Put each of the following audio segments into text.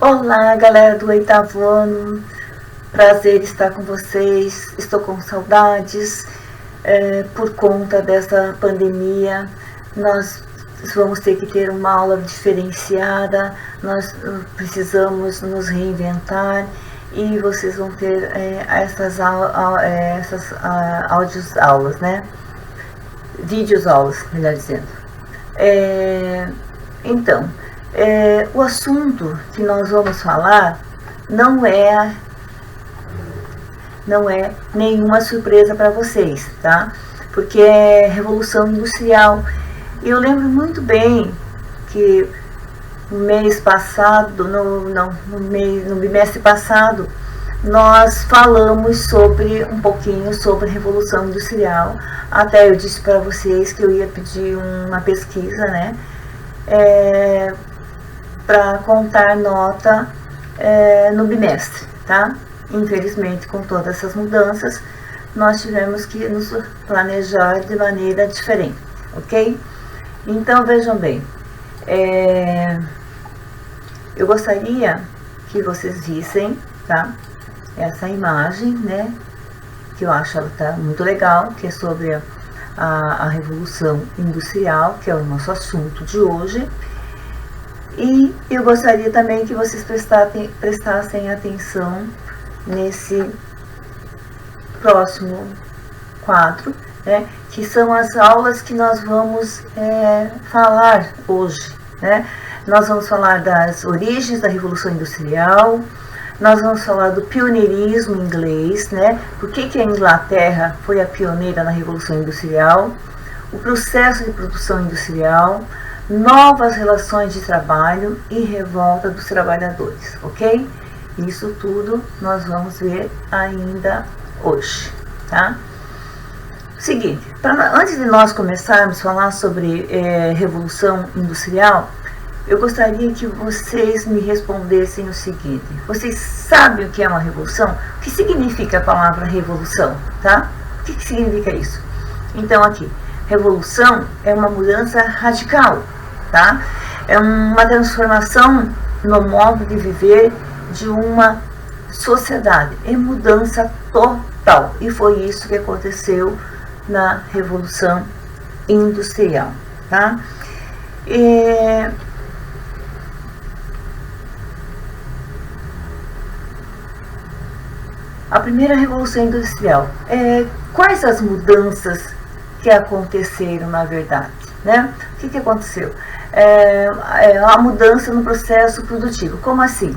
Olá, galera do oitavo ano, prazer estar com vocês. Estou com saudades por conta dessa pandemia. Nós vamos ter que ter uma aula diferenciada, nós precisamos nos reinventar e vocês vão ter essas aulas, né? Vídeos aulas, melhor dizendo. Então, o assunto que nós vamos falar não é nenhuma surpresa para vocês, tá? Porque é Revolução Industrial. E eu lembro muito bem que no mês passado, no bimestre passado, nós falamos um pouquinho sobre Revolução Industrial. Até eu disse para vocês que eu ia pedir uma pesquisa, né? Para contar nota no bimestre, tá? Infelizmente, com todas essas mudanças, nós tivemos que nos planejar de maneira diferente, ok? Então, vejam bem, eu gostaria que vocês vissem, tá? Essa imagem, né? Que eu acho ela tá muito legal, que é sobre a Revolução Industrial, que é o nosso assunto de hoje. E eu gostaria também que vocês prestassem atenção nesse próximo quadro, né, que são as aulas que nós vamos falar hoje, né? Nós vamos falar das origens da Revolução Industrial, nós vamos falar do pioneirismo inglês, né? Por que a Inglaterra foi a pioneira na Revolução Industrial, o processo de produção industrial, novas relações de trabalho e revolta dos trabalhadores, ok? Isso tudo nós vamos ver ainda hoje, tá? Seguinte, antes de nós começarmos a falar sobre Revolução Industrial, eu gostaria que vocês me respondessem o seguinte: vocês sabem o que é uma revolução? O que significa a palavra revolução, tá? O que significa isso? Então aqui, revolução é uma mudança radical, tá? É uma transformação no modo de viver de uma sociedade, é mudança total. E foi isso que aconteceu na Revolução Industrial, tá? A primeira Revolução Industrial, quais as mudanças que aconteceram na verdade, né? O que aconteceu? A mudança no processo produtivo. Como assim?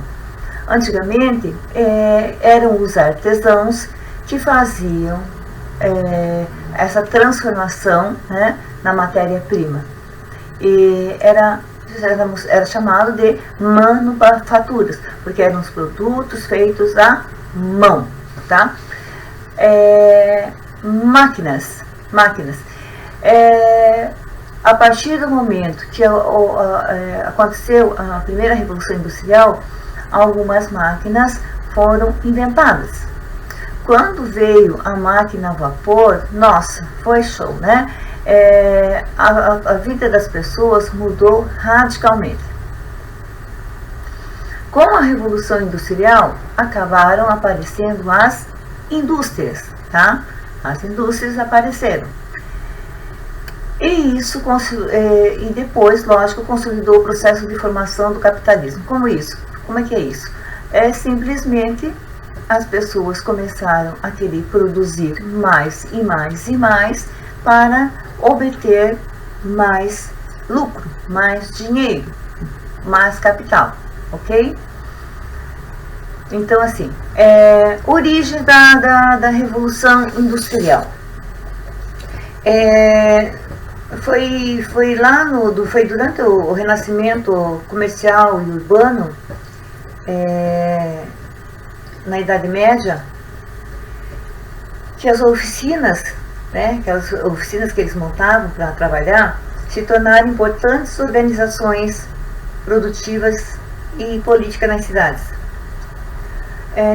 Antigamente, eram os artesãos que faziam essa transformação, né, na matéria-prima. E era chamado de manufaturas, porque eram os produtos feitos à mão, tá? Máquinas. A partir do momento que aconteceu a primeira Revolução Industrial, algumas máquinas foram inventadas. Quando veio a máquina a vapor, nossa, foi show, né? A vida das pessoas mudou radicalmente. Com a Revolução Industrial, acabaram aparecendo as indústrias, tá? As indústrias apareceram. E isso, e depois, lógico, consolidou o processo de formação do capitalismo. Como isso? Como é que é isso? Simplesmente as pessoas começaram a querer produzir mais e mais e mais para obter mais lucro, mais dinheiro, mais capital, ok? Então, assim, origem da Revolução Industrial. Foi durante o Renascimento comercial e urbano, na Idade Média, que as oficinas, né, aquelas oficinas que eles montavam para trabalhar, se tornaram importantes organizações produtivas e políticas nas cidades.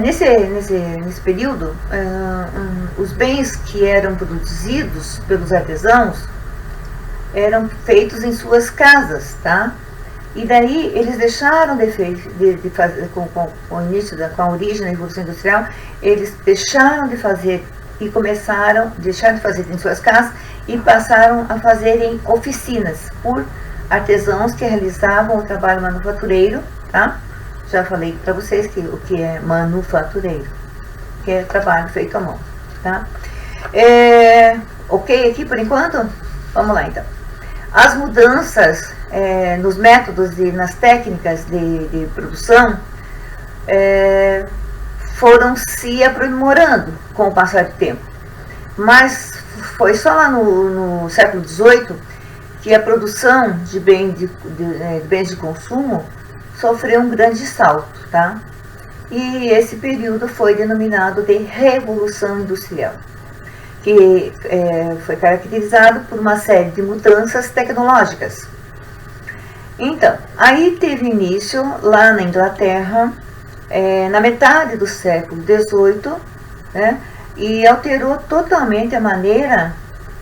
Nesse período, os bens que eram produzidos pelos artesãos eram feitos em suas casas, tá? E daí eles deixaram de fazer, com o início, com a origem da Revolução Industrial, eles deixaram de fazer e deixaram de fazer em suas casas e passaram a fazer em oficinas por artesãos que realizavam o trabalho manufatureiro, tá? Já falei para vocês o que é manufatureiro, que é trabalho feito à mão, tá? Ok aqui por enquanto? Vamos lá então. As mudanças nos métodos e nas técnicas de produção foram se aprimorando com o passar do tempo. Mas foi só lá no século XVIII que a produção de bens de consumo sofreu um grande salto, tá? E esse período foi denominado de Revolução Industrial, que foi caracterizado por uma série de mudanças tecnológicas. Então, aí teve início lá na Inglaterra, na metade do século XVIII, né, e alterou totalmente a maneira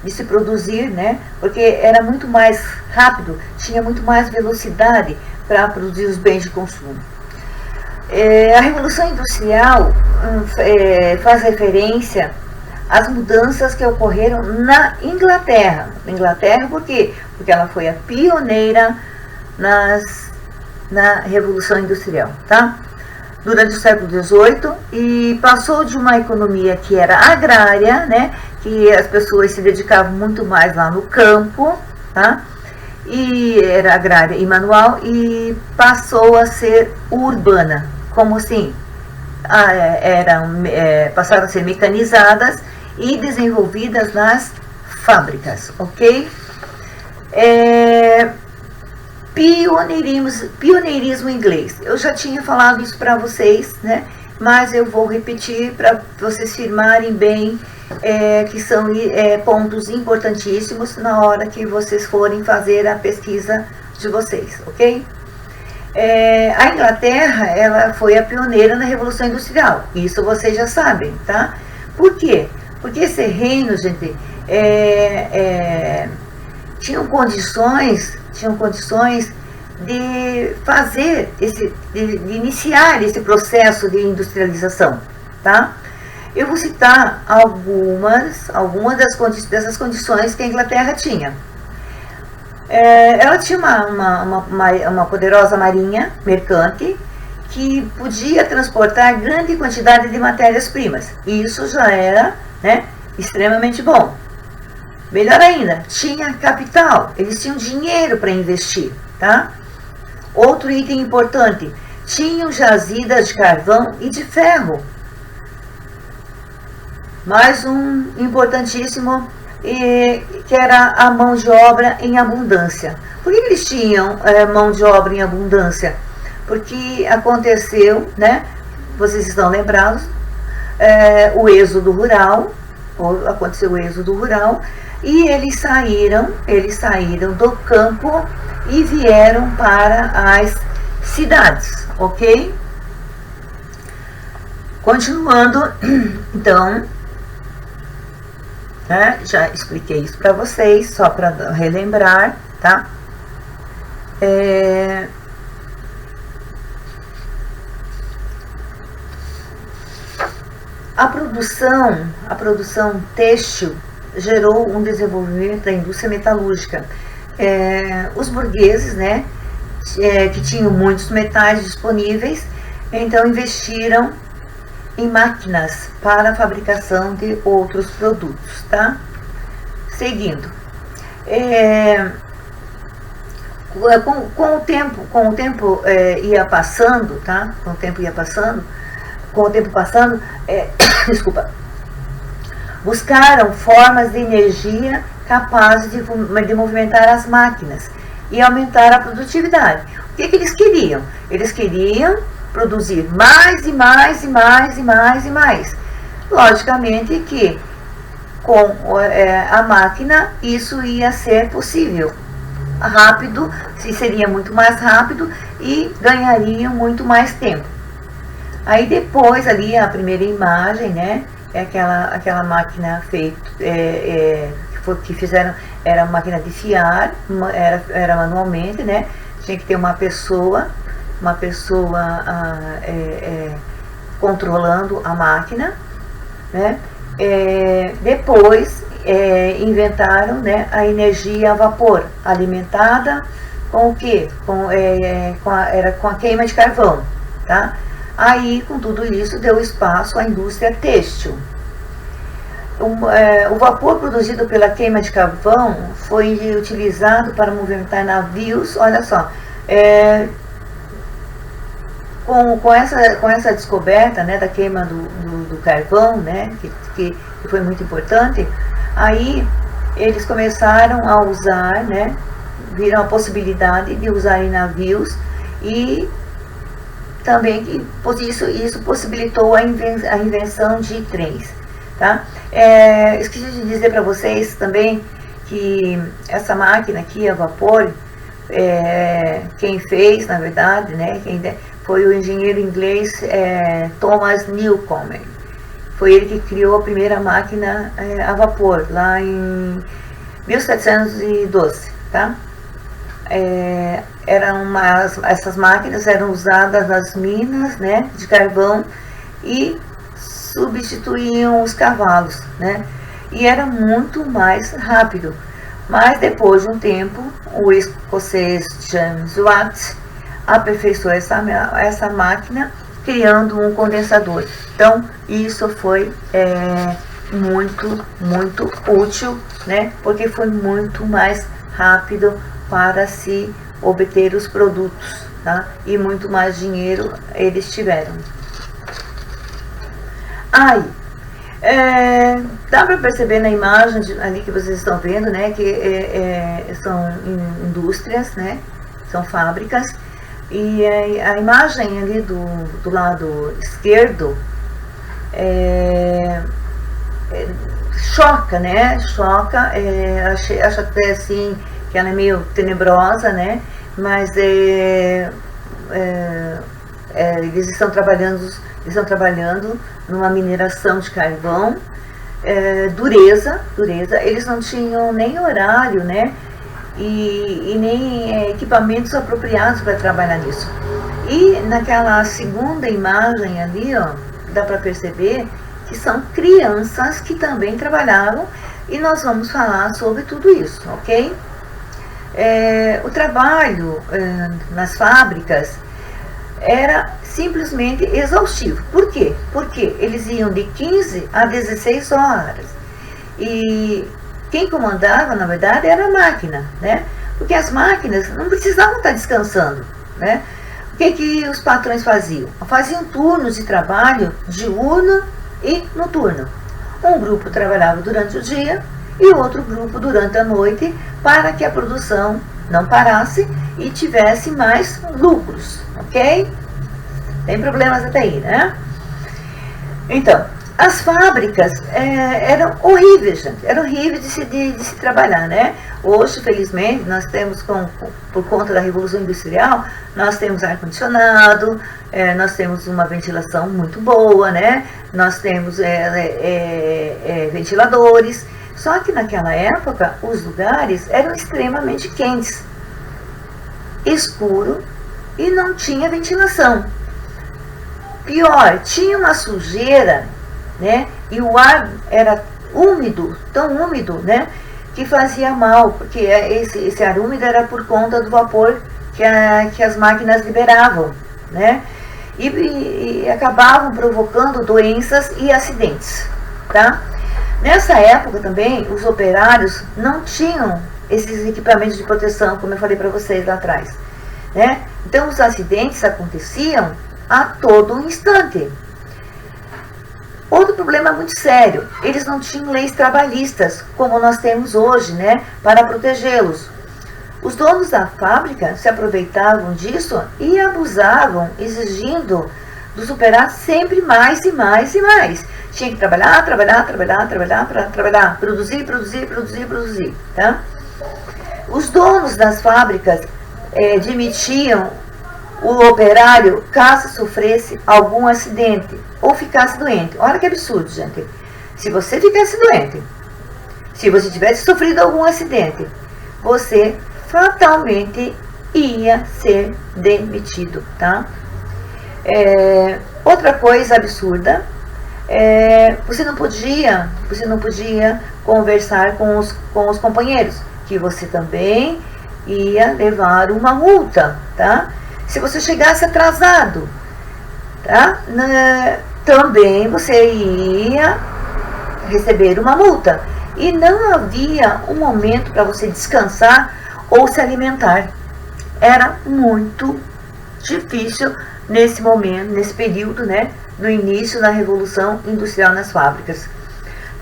de se produzir, né, porque era muito mais rápido, tinha muito mais velocidade para produzir os bens de consumo. A Revolução Industrial faz referência às mudanças que ocorreram na Inglaterra. Inglaterra por quê? Porque ela foi a pioneira na Revolução Industrial, tá? Durante o século XVIII, e passou de uma economia que era agrária, né, que as pessoas se dedicavam muito mais lá no campo, tá? E era agrária e manual, e passou a ser urbana. Como assim? Passaram a ser mecanizadas e desenvolvidas nas fábricas, ok? Pioneirismo inglês. Eu já tinha falado isso para vocês, né? Mas eu vou repetir para vocês firmarem bem que são pontos importantíssimos na hora que vocês forem fazer a pesquisa de vocês, ok? A Inglaterra, ela foi a pioneira na Revolução Industrial. Isso vocês já sabem, tá? Por quê? Porque esse reino, gente, tinham condições de fazer de iniciar esse processo de industrialização, tá? Eu vou citar algumas dessas condições que a Inglaterra tinha. Ela tinha uma poderosa marinha mercante que podia transportar grande quantidade de matérias-primas. E isso já era, né, extremamente bom. Melhor ainda, tinha capital, eles tinham dinheiro para investir, tá? Outro item importante, tinham jazidas de carvão e de ferro. Mais um importantíssimo, que era a mão de obra em abundância. Por que eles tinham mão de obra em abundância? Porque aconteceu, né, vocês estão lembrados, o êxodo rural, aconteceu o êxodo rural, e eles saíram do campo e vieram para as cidades, ok? Continuando, então, já expliquei isso para vocês, só para relembrar, tá? A produção têxtil gerou um desenvolvimento da indústria metalúrgica. Os burgueses, né, que tinham muitos metais disponíveis, então investiram em máquinas para a fabricação de outros produtos, tá? Seguindo, com o tempo ia passando, tá? Com o tempo passando, desculpa, buscaram formas de energia capazes de movimentar as máquinas e aumentar a produtividade. O que eles queriam? Eles queriam produzir mais e mais e mais e mais e mais. Logicamente que com a máquina isso ia ser possível. Rápido, seria muito mais rápido e ganhariam muito mais tempo. Aí depois ali a primeira imagem, né, é aquela máquina feita, que fizeram, era uma máquina de fiar, era manualmente, né, tinha que ter uma pessoa controlando a máquina, né? Depois inventaram, né, a energia a vapor, alimentada com o quê? Era com a queima de carvão, tá? Aí, com tudo isso, deu espaço à indústria têxtil. O vapor produzido pela queima de carvão foi utilizado para movimentar navios, olha só, com essa descoberta, né, da queima do carvão, né, que foi muito importante, aí eles começaram a usar, né, viram a possibilidade de usar em navios, e também isso possibilitou a invenção de trens, tá? Esqueci de dizer para vocês também que essa máquina aqui, a vapor, quem fez, na verdade, né, foi o engenheiro inglês Thomas Newcomen. Foi ele que criou a primeira máquina a vapor, lá em 1712, tá? Essas máquinas eram usadas nas minas, né, de carvão, e substituíam os cavalos, né? E era muito mais rápido. Mas depois de um tempo, o escocês James Watt aperfeiçoou essa máquina, criando um condensador. Então, isso foi muito útil, né? Porque foi muito mais rápido para se obter os produtos, tá? E muito mais dinheiro eles tiveram. Aí, dá para perceber na imagem ali que vocês estão vendo, né, que são indústrias, né, são fábricas, e a imagem ali do lado esquerdo choca, né, acho até assim que ela é meio tenebrosa, né, mas eles estão trabalhando numa mineração de carvão, dureza, eles não tinham nem horário, né, e nem equipamentos apropriados para trabalhar nisso. E naquela segunda imagem ali, ó, dá para perceber que são crianças que também trabalhavam, e nós vamos falar sobre tudo isso, ok? O trabalho nas fábricas era simplesmente exaustivo. Por quê? Porque eles iam de 15 a 16 horas. E quem comandava, na verdade, era a máquina, né? Porque as máquinas não precisavam estar descansando, né? O que os patrões faziam? Faziam turnos de trabalho diurno e noturno. Um grupo trabalhava durante o dia e o outro grupo durante a noite, para que a produção não parasse e tivesse mais lucros, ok? Tem problemas até aí, né? Então, as fábricas eram horríveis, gente. Eram horríveis de se trabalhar, né? Hoje, felizmente, nós temos, por conta da Revolução Industrial, nós temos ar-condicionado, nós temos uma ventilação muito boa, né? Nós temos ventiladores. Só que naquela época, os lugares eram extremamente quentes, escuro, e não tinha ventilação. Pior, tinha uma sujeira, né? E o ar era úmido, tão úmido, né? Que fazia mal, porque esse ar úmido era por conta do vapor que as máquinas liberavam, né? E acabavam provocando doenças e acidentes, tá? Nessa época também, os operários não tinham esses equipamentos de proteção, como eu falei para vocês lá atrás, né? Então, os acidentes aconteciam a todo instante. Outro problema muito sério, eles não tinham leis trabalhistas, como nós temos hoje, né, para protegê-los. Os donos da fábrica se aproveitavam disso e abusavam, exigindo dos operários sempre mais e mais e mais. Tinha que trabalhar, produzir, tá? Os donos das fábricas demitiam o operário caso sofresse algum acidente ou ficasse doente. Olha que absurdo, gente. Se você ficasse doente, se você tivesse sofrido algum acidente, você fatalmente ia ser demitido, tá? Outra coisa absurda, você não podia conversar com os companheiros, que você também ia levar uma multa, tá? Se você chegasse atrasado, tá? Também você ia receber uma multa. E não havia um momento para você descansar ou se alimentar. Era muito difícil nesse momento, nesse período, né, no início da Revolução Industrial nas fábricas.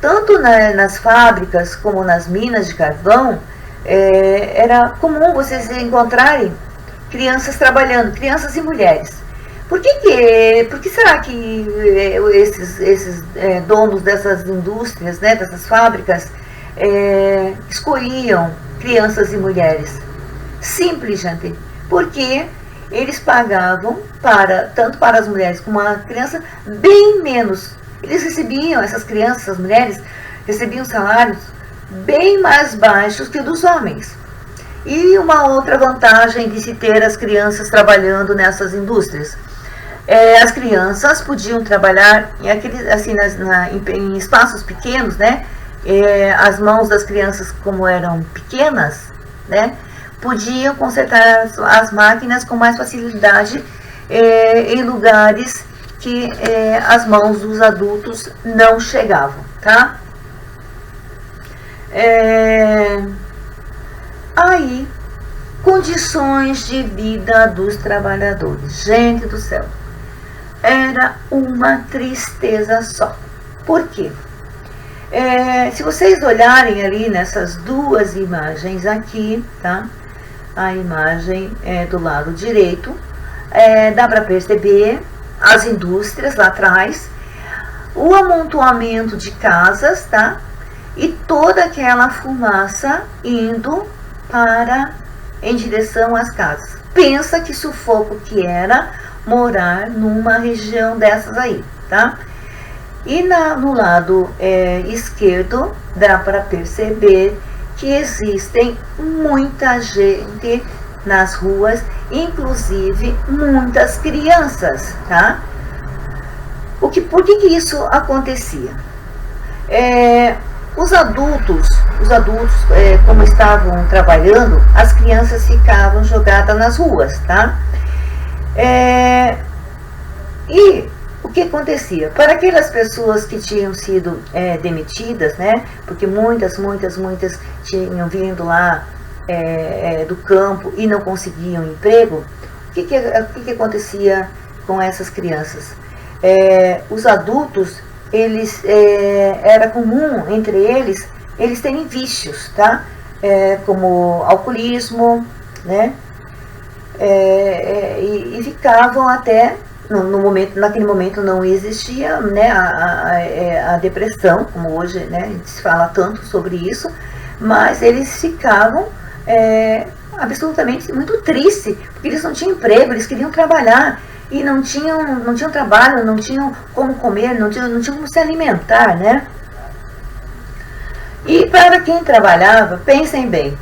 Tanto nas fábricas como nas minas de carvão, era comum vocês encontrarem crianças trabalhando, crianças e mulheres. Por que será que esses donos dessas indústrias, né, dessas fábricas, escolhiam crianças e mulheres? Simples, gente. Porque eles pagavam, tanto para as mulheres como a criança, bem menos. Eles recebiam, essas crianças, as mulheres, recebiam salários bem mais baixos que dos homens. E uma outra vantagem de se ter as crianças trabalhando nessas indústrias. As crianças podiam trabalhar em espaços pequenos, né? As mãos das crianças, como eram pequenas, né, podiam consertar as máquinas com mais facilidade em lugares que as mãos dos adultos não chegavam, tá? Aí, condições de vida dos trabalhadores. Gente do céu, era uma tristeza só. Por quê? Se vocês olharem ali nessas duas imagens aqui, tá? A imagem do lado direito, dá para perceber as indústrias lá atrás, o amontoamento de casas, tá? E toda aquela fumaça indo em direção às casas. Pensa que sufoco que era morar numa região dessas aí, tá? E no lado esquerdo dá para perceber que existem muita gente nas ruas, inclusive muitas crianças, tá? Por que isso acontecia? Os adultos, como estavam trabalhando, as crianças ficavam jogadas nas ruas, tá? E o que acontecia? Para aquelas pessoas que tinham sido demitidas, né? Porque muitas tinham vindo lá do campo e não conseguiam emprego, o que acontecia com essas crianças? Os adultos, era comum entre eles terem vícios, tá? Como alcoolismo, né? E ficavam até, naquele momento não existia, né, a depressão, como hoje, né, a gente fala tanto sobre isso, mas eles ficavam absolutamente muito tristes, porque eles não tinham emprego, eles queriam trabalhar, e não tinham trabalho, não tinham como comer, não tinham como se alimentar, né? E para quem trabalhava, pensem bem,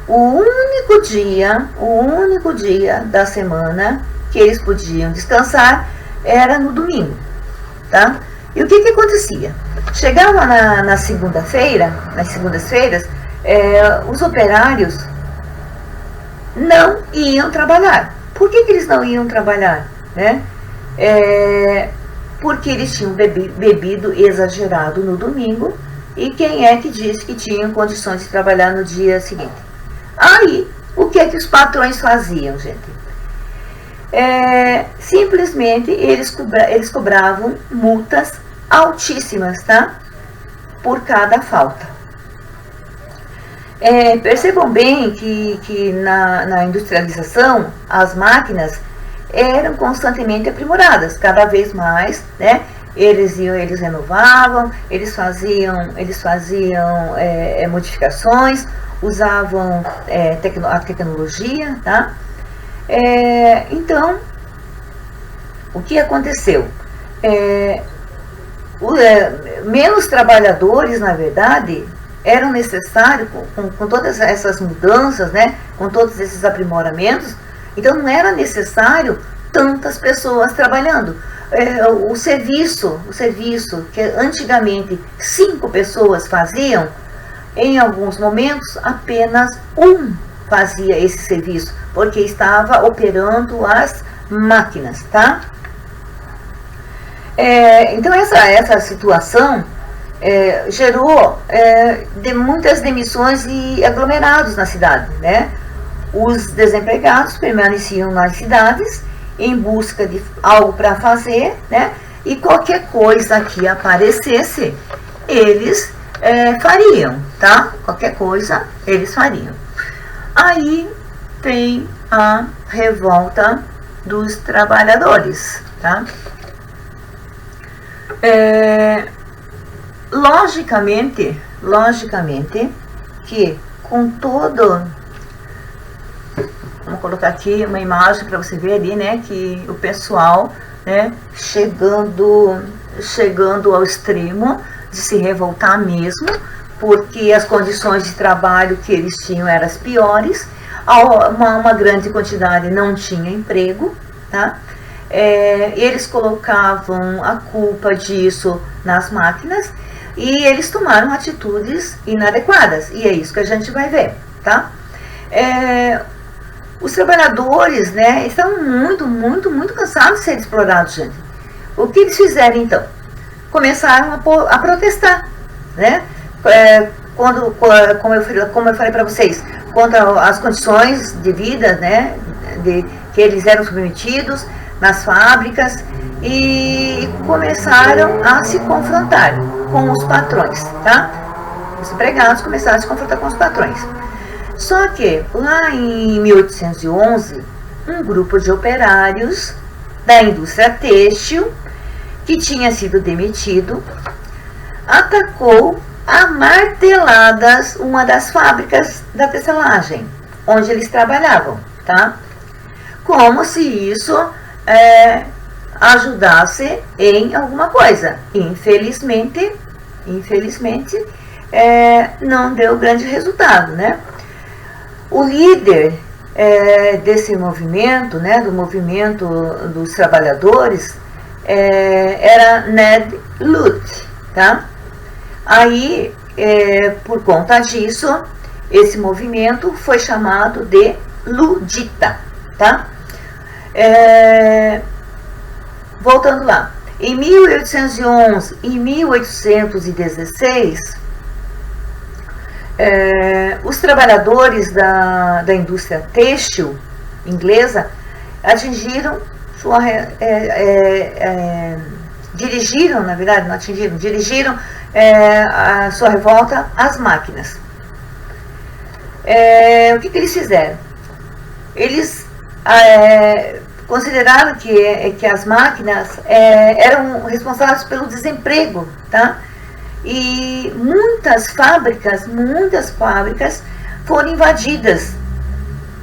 o único dia da semana que eles podiam descansar era no domingo, tá? E o que acontecia? Chegava nas segundas-feiras, os operários não iam trabalhar. Por que eles não iam trabalhar? Né? Porque eles tinham bebido exagerado no domingo, e quem é que disse que tinham condições de trabalhar no dia seguinte? Aí, o que os patrões faziam, gente? Simplesmente eles cobravam multas altíssimas, tá? Por cada falta. Percebam bem que na industrialização as máquinas eram constantemente aprimoradas, cada vez mais, né? Eles renovavam, eles faziam modificações, usavam a tecnologia, tá? Então, o que aconteceu? Menos trabalhadores, na verdade, eram necessários, com todas essas mudanças, né? Com todos esses aprimoramentos, Então não era necessário tantas pessoas trabalhando. O serviço que antigamente 5 pessoas faziam, em alguns momentos apenas um fazia esse serviço, porque estava operando as máquinas, tá? Então essa situação gerou muitas demissões e aglomerados na cidade, né? Os desempregados permaneciam nas cidades em busca de algo para fazer, né? E qualquer coisa que aparecesse, eles fariam, tá? Qualquer coisa eles fariam. Aí tem a revolta dos trabalhadores, tá? Logicamente que com todo... Vamos colocar aqui uma imagem para você ver ali, né, que o pessoal, né, chegando ao extremo de se revoltar mesmo, porque as condições de trabalho que eles tinham eram as piores, uma grande quantidade não tinha emprego, tá? Eles colocavam a culpa disso nas máquinas e eles tomaram atitudes inadequadas, e é isso que a gente vai ver, tá? Os trabalhadores, né, estão muito cansados de ser explorados, gente. O que eles fizeram, então? Começaram a protestar, né? Como eu falei para vocês, contra as condições de vida, né, que eles eram submetidos nas fábricas, e começaram a se confrontar com os patrões, tá? Os empregados começaram a se confrontar com os patrões. Só que, lá em 1811, um grupo de operários da indústria têxtil, que tinha sido demitido, atacou a marteladas uma das fábricas da tecelagem, onde eles trabalhavam, tá? Como se isso ajudasse em alguma coisa. Infelizmente, não deu grande resultado, né? O líder desse movimento, né, do movimento dos trabalhadores, era Ned Ludd, tá? Aí, por conta disso, esse movimento foi chamado de Ludita, tá? Voltando lá, em 1811 e 1816, os trabalhadores da indústria têxtil inglesa dirigiram a sua revolta às máquinas. O que eles fizeram? Eles consideraram que as máquinas eram responsáveis pelo desemprego, tá? E muitas fábricas foram invadidas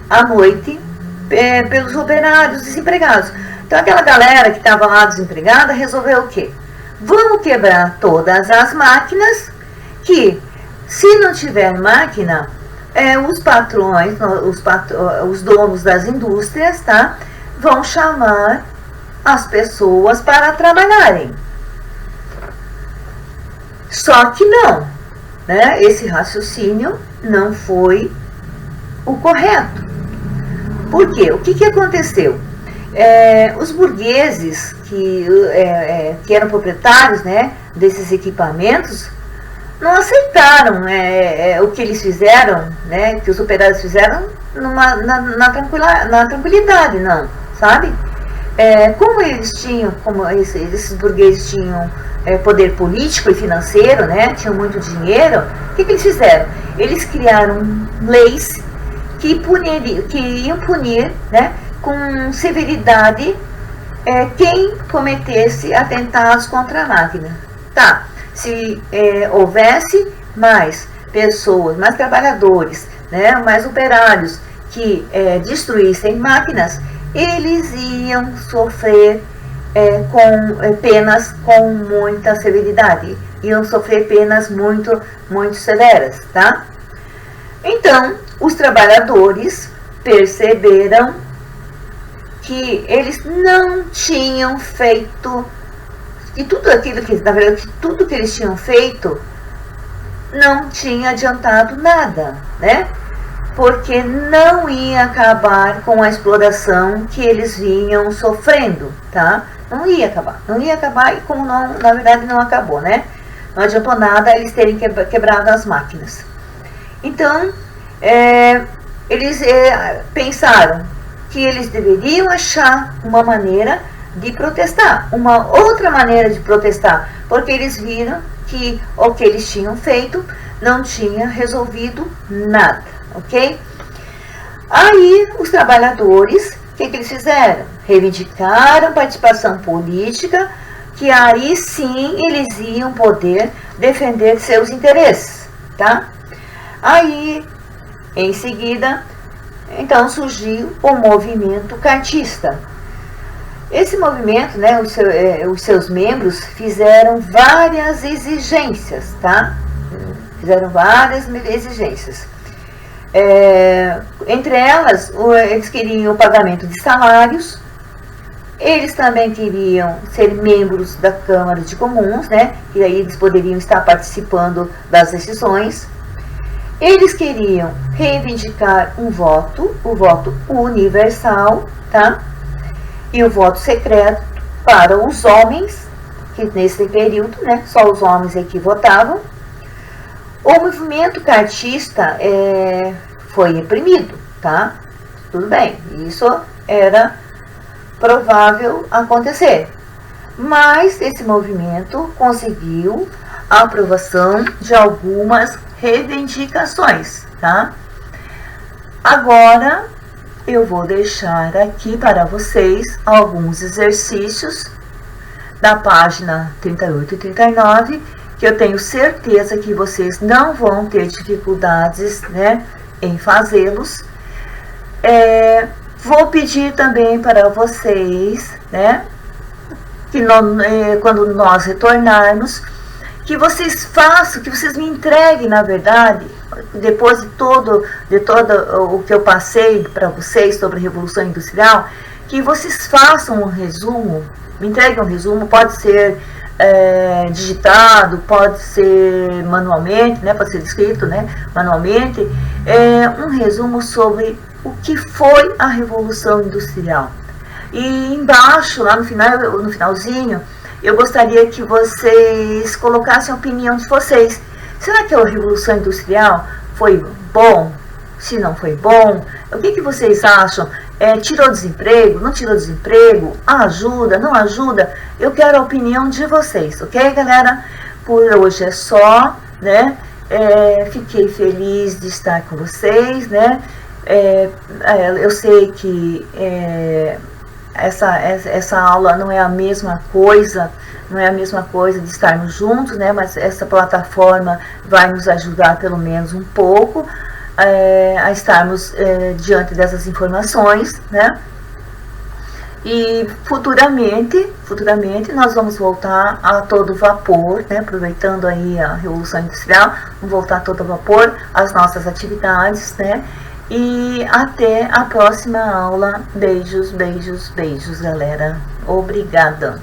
à noite pelos operários desempregados. Então aquela galera que estava lá desempregada resolveu o quê? Vamos quebrar todas as máquinas, que se não tiver máquina, os patrões, os donos das indústrias, tá, vão chamar as pessoas para trabalharem. Só que não, né? Esse raciocínio não foi o correto. Por quê? O que aconteceu? Os burgueses que eram proprietários, né, desses equipamentos, não aceitaram o que eles fizeram, né, que os operários fizeram na tranquilidade, não, sabe? Como esses burgueses tinham poder político e financeiro, né, tinham muito dinheiro, o que eles fizeram? Eles criaram leis que iam punir, né, com severidade quem cometesse atentados contra a máquina. Tá, se houvesse mais pessoas, mais trabalhadores, né, mais operários que destruíssem máquinas, eles iam sofrer penas com muita severidade, iam sofrer penas muito severas, tá? Então, os trabalhadores perceberam que eles não tinham feito, e tudo aquilo que, na verdade, tudo que eles tinham feito não tinha adiantado nada, né? Porque não ia acabar com a exploração que eles vinham sofrendo, tá? Não ia acabar e como não, na verdade não acabou, né? Não adiantou nada eles terem quebrado as máquinas. Então, eles pensaram que eles deveriam achar uma maneira de protestar, uma outra maneira de protestar, porque eles viram que o que eles tinham feito não tinha resolvido nada, ok? Aí, os trabalhadores, o que eles fizeram? Reivindicaram participação política, que aí sim eles iam poder defender seus interesses, tá? Aí, em seguida, então surgiu o movimento cartista. Esse movimento, né, os seus membros fizeram várias exigências, tá? Fizeram várias exigências. Entre elas, eles queriam o pagamento de salários, eles também queriam ser membros da Câmara de Comuns, né? E aí eles poderiam estar participando das decisões. Eles queriam reivindicar o voto universal, tá? E o voto secreto para os homens, que nesse período, né, só os homens é que votavam. O movimento cartista foi reprimido, tá? Tudo bem, isso era provável acontecer. Mas esse movimento conseguiu a aprovação de algumas reivindicações, tá? Agora eu vou deixar aqui para vocês alguns exercícios da página 38 e 39, que eu tenho certeza que vocês não vão ter dificuldades, né, em fazê-los. Vou pedir também para vocês, né, que quando nós retornarmos, que vocês façam, que vocês me entreguem, na verdade, depois de todo o que eu passei para vocês sobre a Revolução Industrial, que vocês façam um resumo, me entreguem um resumo, pode ser digitado, pode ser manualmente, né, pode ser escrito, né, manualmente, um resumo sobre o que foi a Revolução Industrial. E embaixo, lá no finalzinho, eu gostaria que vocês colocassem a opinião de vocês. Será que a Revolução Industrial foi bom? Se não foi bom, o que vocês acham? Tirou desemprego? Não tirou desemprego? Ajuda? Não ajuda? Eu quero a opinião de vocês, ok, galera? Por hoje é só, né? Fiquei feliz de estar com vocês, né? Eu sei que essa aula não é a mesma coisa, de estarmos juntos, né? Mas essa plataforma vai nos ajudar pelo menos um pouco a estarmos diante dessas informações, né? E futuramente nós vamos voltar a todo vapor, né? Aproveitando aí a Revolução Industrial, vamos voltar a todo vapor às nossas atividades, né? E até a próxima aula. Beijos, beijos, beijos, galera. Obrigada.